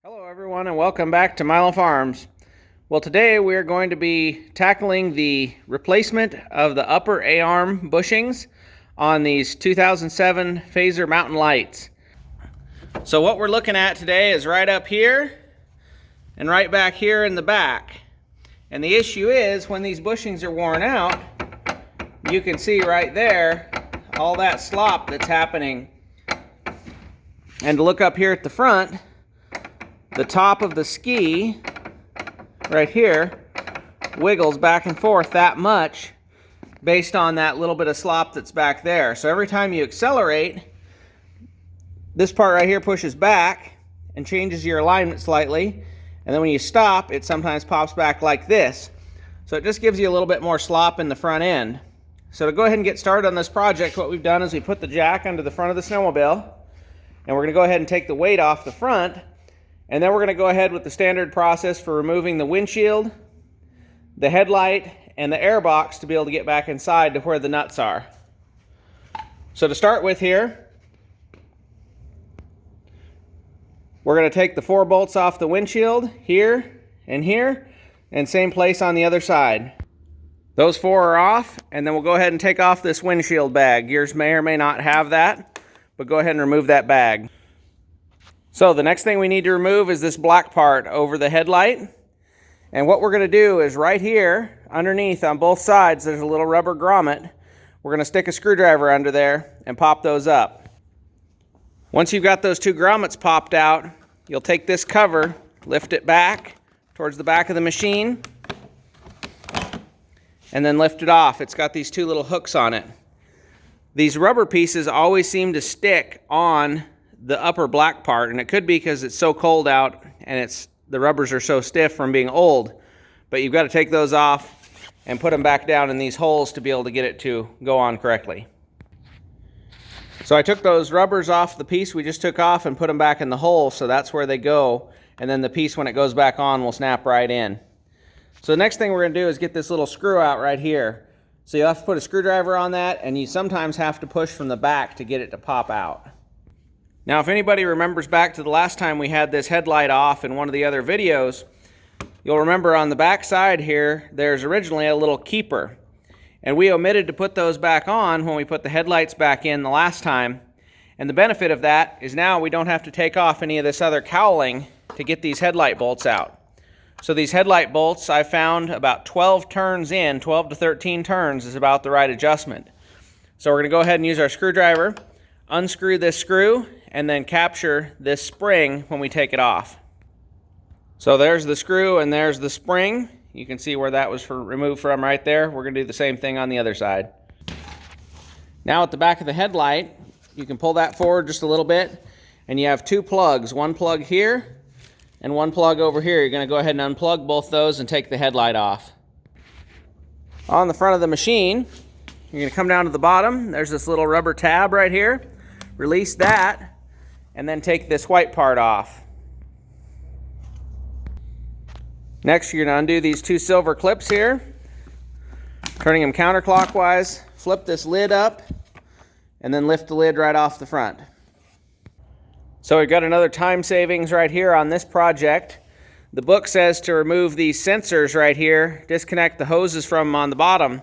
Hello everyone and welcome back to Milo Farms. Well, today we are going to be tackling the replacement of the upper A-arm bushings on these 2007 Phazer mountain lights. So what we're looking at today is right up here and right back here in the back. And the issue is when these bushings are worn out, you can see right there all that slop that's happening. And to look up here at the front, the top of the ski right here wiggles back and forth that much based on that little bit of slop that's back there. So every time you accelerate, this part right here pushes back and changes your alignment slightly, and then when you stop, it sometimes pops back like this. So it just gives you a little bit more slop in the front end. So to go ahead and get started on this project, what we've done is we put the jack under the front of the snowmobile, and we're going to go ahead and take the weight off the front. And then we're going to go ahead with the standard process for removing the windshield, the headlight, and the air box to be able to get back inside to where the nuts are. So to start with here, we're going to take the 4 bolts off the windshield here, and same place on the other side. Those 4 are off, and then we'll go ahead and take off this windshield bag. Yours may or may not have that, but go ahead and remove that bag. So the next thing we need to remove is this black part over the headlight. And what we're going to do is right here, underneath on both sides, there's a little rubber grommet. We're going to stick a screwdriver under there and pop those up. Once you've got those 2 grommets popped out, you'll take this cover, lift it back towards the back of the machine, and then lift it off. It's got these 2 little hooks on it. These rubber pieces always seem to stick on the upper black part, and it could be because it's so cold out and the rubbers are so stiff from being old, but you've got to take those off and put them back down in these holes to be able to get it to go on correctly. So I took those rubbers off the piece we just took off and put them back in the hole, so that's where they go, and then the piece when it goes back on will snap right in. So the next thing we're going to do is get this little screw out right here. So you'll have to put a screwdriver on that, and you sometimes have to push from the back to get it to pop out. Now, if anybody remembers back to the last time we had this headlight off in one of the other videos, you'll remember on the back side here, there's originally a little keeper. And we omitted to put those back on when we put the headlights back in the last time. And the benefit of that is now we don't have to take off any of this other cowling to get these headlight bolts out. So these headlight bolts, I found about 12 turns in, 12 to 13 turns is about the right adjustment. So we're going to go ahead and use our screwdriver, unscrew this screw, and then capture this spring when we take it off. So there's the screw and there's the spring. You can see where that was removed from right there. We're going to do the same thing on the other side. Now at the back of the headlight, you can pull that forward just a little bit, and you have 2 plugs, one plug here and one plug over here. You're going to go ahead and unplug both those and take the headlight off. On the front of the machine, you're going to come down to the bottom. There's this little rubber tab right here. Release that, and then take this white part off. Next, you're going to undo these 2 silver clips here, turning them counterclockwise, flip this lid up, and then lift the lid right off the front. So we've got another time savings right here on this project. The book says to remove these sensors right here, disconnect the hoses from them on the bottom.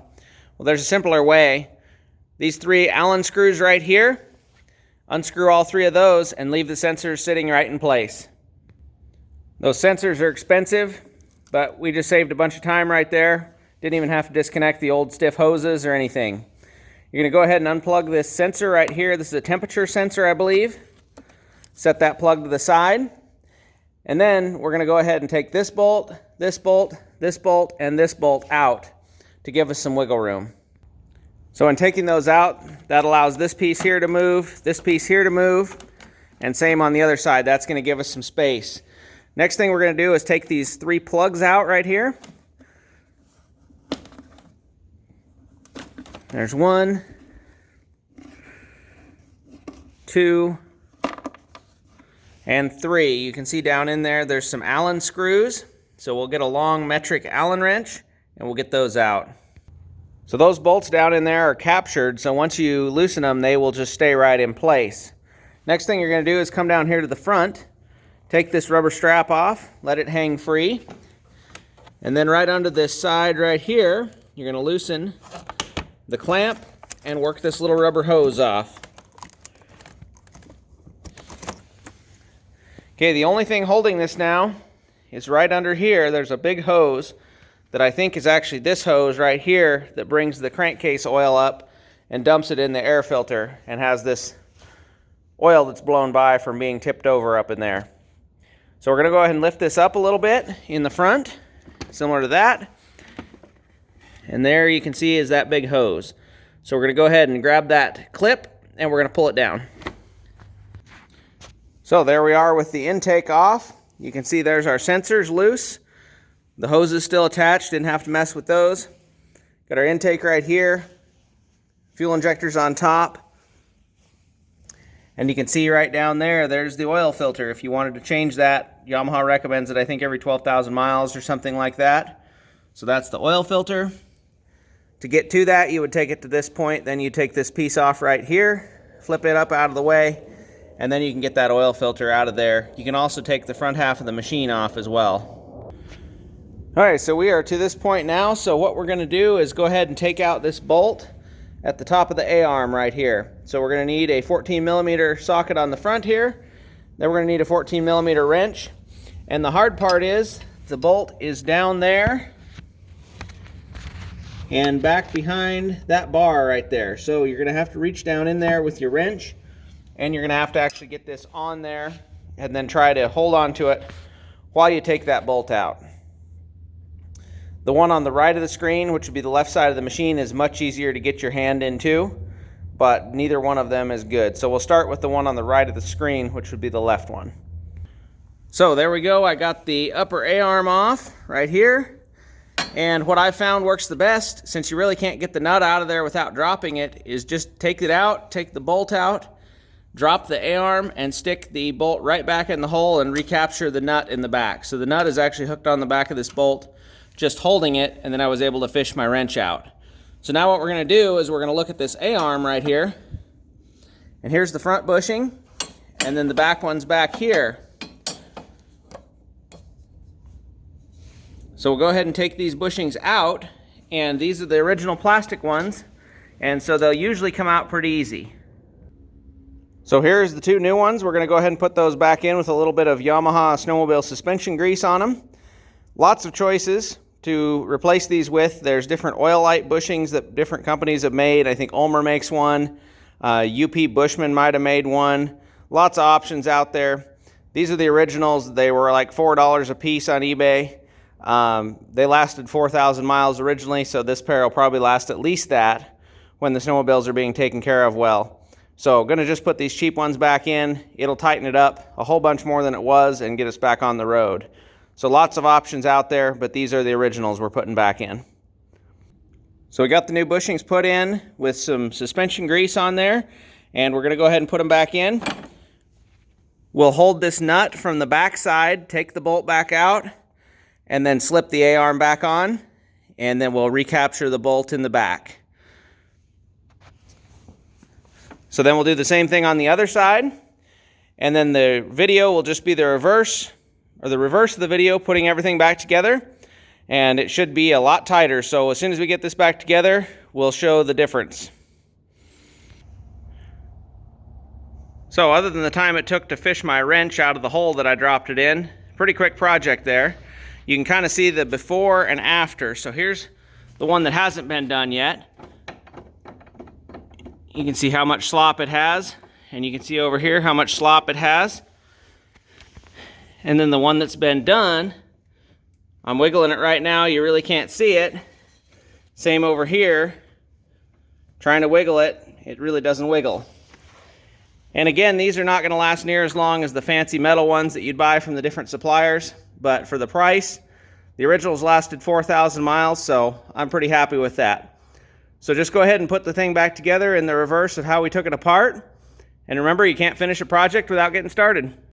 Well, there's a simpler way. These 3 Allen screws right here, unscrew all 3 of those and leave the sensors sitting right in place. Those sensors are expensive, but we just saved a bunch of time right there. Didn't even have to disconnect the old stiff hoses or anything. You're going to go ahead and unplug this sensor right here. This is a temperature sensor, I believe. Set that plug to the side. And then we're going to go ahead and take this bolt, this bolt, this bolt, and this bolt out to give us some wiggle room. So in taking those out, that allows this piece here to move, this piece here to move, and same on the other side. That's going to give us some space. Next thing we're going to do is take these 3 plugs out right here. There's 1, 2, and 3. You can see down in there, there's some Allen screws. So we'll get a long metric Allen wrench, and we'll get those out. So those bolts down in there are captured, so once you loosen them, they will just stay right in place. Next thing you're going to do is come down here to the front, take this rubber strap off, let it hang free, and then right under this side right here, you're going to loosen the clamp and work this little rubber hose off. Okay, the only thing holding this now is right under here. There's a big hose that I think is actually this hose right here that brings the crankcase oil up and dumps it in the air filter and has this oil that's blown by from being tipped over up in there. So we're going to go ahead and lift this up a little bit in the front, similar to that. And there you can see is that big hose. So we're going to go ahead and grab that clip and we're going to pull it down. So there we are with the intake off. You can see there's our sensors loose. The hose is still attached, didn't have to mess with those. Got our intake right here. Fuel injectors on top. And you can see right down there, there's the oil filter. If you wanted to change that, Yamaha recommends it, I think, every 12,000 miles or something like that. So that's the oil filter. To get to that, you would take it to this point, then you take this piece off right here, flip it up out of the way, and then you can get that oil filter out of there. You can also take the front half of the machine off as well. All right, so we are to this point now, so what we're gonna do is go ahead and take out this bolt at the top of the A-arm right here. So we're gonna need a 14mm socket on the front here, then we're gonna need a 14mm wrench, and the hard part is the bolt is down there and back behind that bar right there. So you're gonna have to reach down in there with your wrench, and you're gonna have to actually get this on there and then try to hold on to it while you take that bolt out. The one on the right of the screen, which would be the left side of the machine, is much easier to get your hand into, but neither one of them is good. So we'll start with the one on the right of the screen, which would be the left one. So there we go. I got the upper A-arm off right here. And what I found works the best, since you really can't get the nut out of there without dropping it, is just take it out, take the bolt out, drop the A-arm, and stick the bolt right back in the hole and recapture the nut in the back. So the nut is actually hooked on the back of this bolt, just holding it, and then I was able to fish my wrench out. So now what we're going to do is we're going to look at this A-arm right here, and here's the front bushing, and then the back one's back here. So we'll go ahead and take these bushings out, and these are the original plastic ones, and so they'll usually come out pretty easy. So here's the two new ones. We're going to go ahead and put those back in with a little bit of Yamaha snowmobile suspension grease on them. Lots of choices to replace these with. There's different oil light bushings that different companies have made. I think Ulmer makes one. UP Bushman might have made one. Lots of options out there. These are the originals. They were like $4 a piece on eBay. They lasted 4,000 miles originally, so this pair will probably last at least that when the snowmobiles are being taken care of well. So going to just put these cheap ones back in. It'll tighten it up a whole bunch more than it was and get us back on the road. So lots of options out there, but these are the originals we're putting back in. So we got the new bushings put in with some suspension grease on there, and we're going to go ahead and put them back in. We'll hold this nut from the back side, take the bolt back out, and then slip the A-arm back on, and then we'll recapture the bolt in the back. So then we'll do the same thing on the other side, and then the video will just be the reverse of the video, putting everything back together, and it should be a lot tighter. So as soon as we get this back together, we'll show the difference. So other than the time it took to fish my wrench out of the hole that I dropped it in, pretty quick project there. You can kind of see the before and after. So here's the one that hasn't been done yet. You can see how much slop it has, and you can see over here how much slop it has. And then the one that's been done, I'm wiggling it right now, you really can't see it. Same over here, trying to wiggle it, it really doesn't wiggle. And again, these are not going to last near as long as the fancy metal ones that you'd buy from the different suppliers, but for the price, the originals lasted 4,000 miles, so I'm pretty happy with that. So just go ahead and put the thing back together in the reverse of how we took it apart. And remember, you can't finish a project without getting started.